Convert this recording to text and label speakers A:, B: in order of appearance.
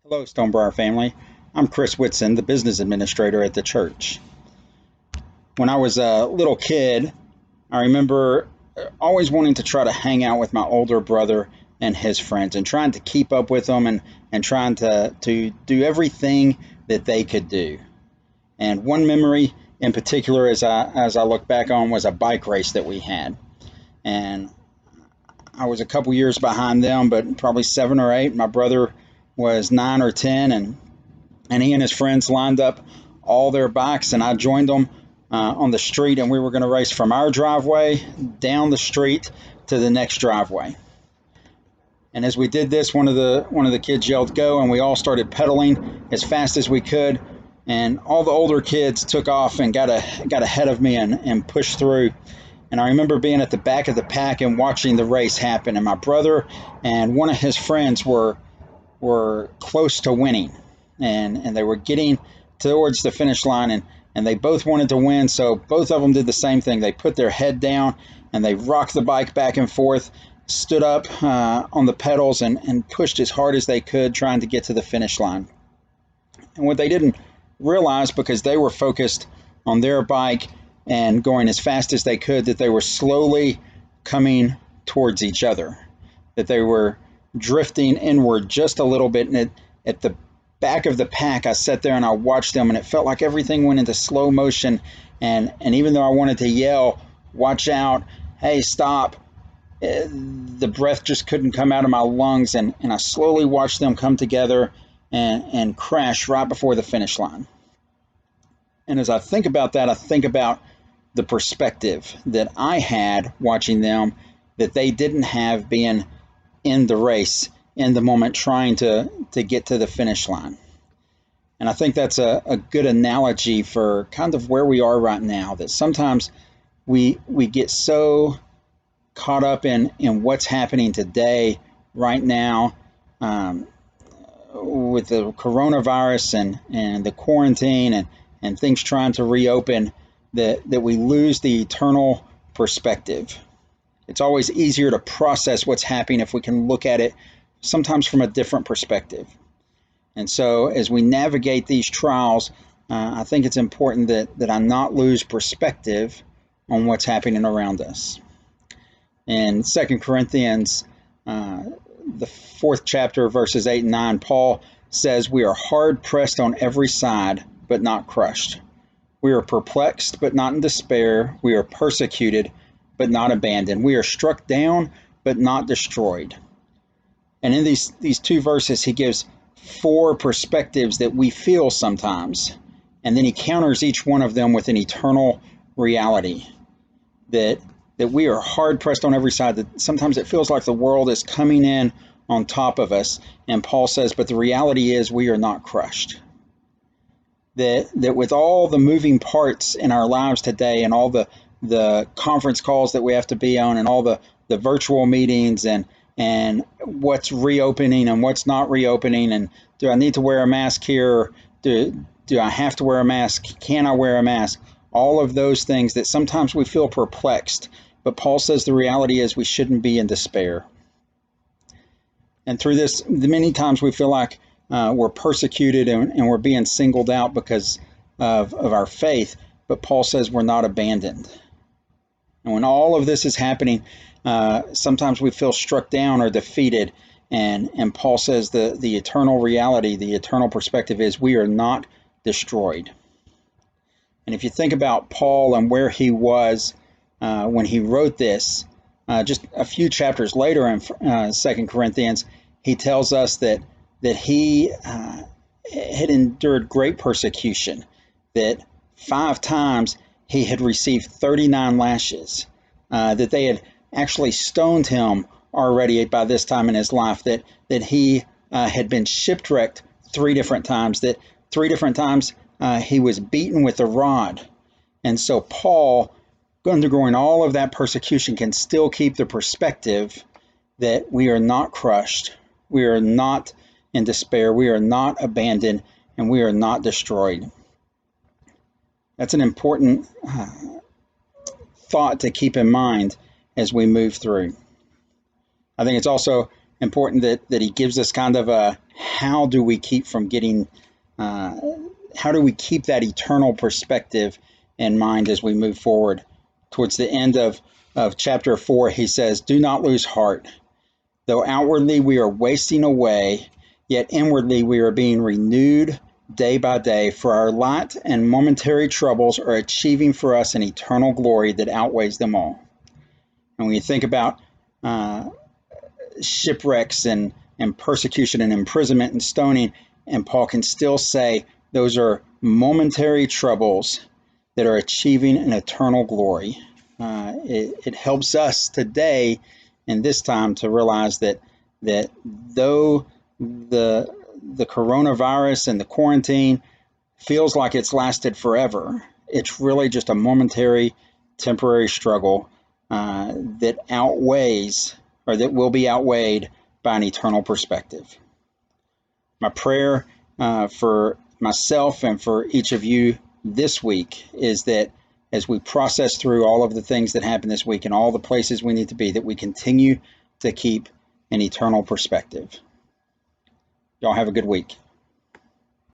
A: Hello, Stonebriar family. I'm Chris Whitson, the business administrator at the church. When I was a little kid, I remember always wanting to try to hang out with my older brother and his friends and trying to keep up with them and trying to do everything that they could do. And one memory in particular, as I look back on, was a bike race that we had. And I was a couple years behind them, but probably 7 or 8. My brother was 9 or 10, and he and his friends lined up all their bikes, and I joined them on the street, and we were going to race from our driveway down the street to the next driveway. And as we did this, one of the kids yelled "go," and we all started pedaling as fast as we could. And all the older kids took off and got ahead of me and pushed through. And I remember being at the back of the pack and watching the race happen. And my brother and one of his friends were close to winning, and they were getting towards the finish line, and they both wanted to win, so both of them did the same thing. They put their head down and they rocked the bike back and forth, stood up on the pedals and pushed as hard as they could, trying to get to the finish line. And what they didn't realize, because they were focused on their bike and going as fast as they could, that they were slowly coming towards each other, that they were drifting inward just a little bit. And at the back of the pack, I sat there and I watched them, and it felt like everything went into slow motion. And even though I wanted to yell, "Watch out, hey, stop," the breath just couldn't come out of my lungs. And I slowly watched them come together and crash right before the finish line. And as I think about that, I think about the perspective that I had watching them that they didn't have, being in the race, in the moment, trying to get to the finish line. And I think that's a good analogy for kind of where we are right now, that sometimes we get so caught up in what's happening today, right now, with the coronavirus and the quarantine and things trying to reopen, that we lose the eternal perspective. It's always easier to process what's happening if we can look at it sometimes from a different perspective. And so as we navigate these trials, I think it's important that I not lose perspective on what's happening around us. In 2 Corinthians, the 4th chapter, verses 8 and 9, Paul says, "We are hard pressed on every side, but not crushed. We are perplexed, but not in despair. We are persecuted, but not abandoned. We are struck down, but not destroyed." And in these two verses, he gives 4 perspectives that we feel sometimes. And then he counters each one of them with an eternal reality, that we are hard pressed on every side, that sometimes it feels like the world is coming in on top of us. And Paul says, but the reality is we are not crushed. That with all the moving parts in our lives today, and all the conference calls that we have to be on, and all the virtual meetings, and what's reopening and what's not reopening, and do I need to wear a mask here? Do I have to wear a mask? Can I wear a mask? All of those things that sometimes we feel perplexed, but Paul says the reality is we shouldn't be in despair. And through this, many times we feel like we're persecuted and we're being singled out because of our faith, but Paul says we're not abandoned. And when all of this is happening, sometimes we feel struck down or defeated, and Paul says the eternal reality, the eternal perspective is we are not destroyed. And if you think about Paul and where he was when he wrote this, just a few chapters later in 2 Corinthians, he tells us that he had endured great persecution, that 5 times he had received 39 lashes, that they had actually stoned him already by this time in his life, that he had been shipwrecked 3 different times, that 3 different times he was beaten with a rod. And so Paul, undergoing all of that persecution, can still keep the perspective that we are not crushed, we are not in despair, we are not abandoned, and we are not destroyed. That's an important thought to keep in mind as we move through. I think it's also important that he gives us kind of a how do we keep from getting, how do we keep that eternal perspective in mind as we move forward? Towards the end of chapter 4, he says, "Do not lose heart. Though outwardly we are wasting away, yet inwardly we are being renewed day by day, for our light and momentary troubles are achieving for us an eternal glory that outweighs them all." And when you think about shipwrecks and persecution and imprisonment and stoning, and Paul can still say those are momentary troubles that are achieving an eternal glory. It helps us today in this time to realize that though the coronavirus and the quarantine feels like it's lasted forever, it's really just a momentary, temporary struggle that outweighs, or that will be outweighed by an eternal perspective. My prayer for myself and for each of you this week is that as we process through all of the things that happen this week and all the places we need to be, that we continue to keep an eternal perspective. Y'all have a good week.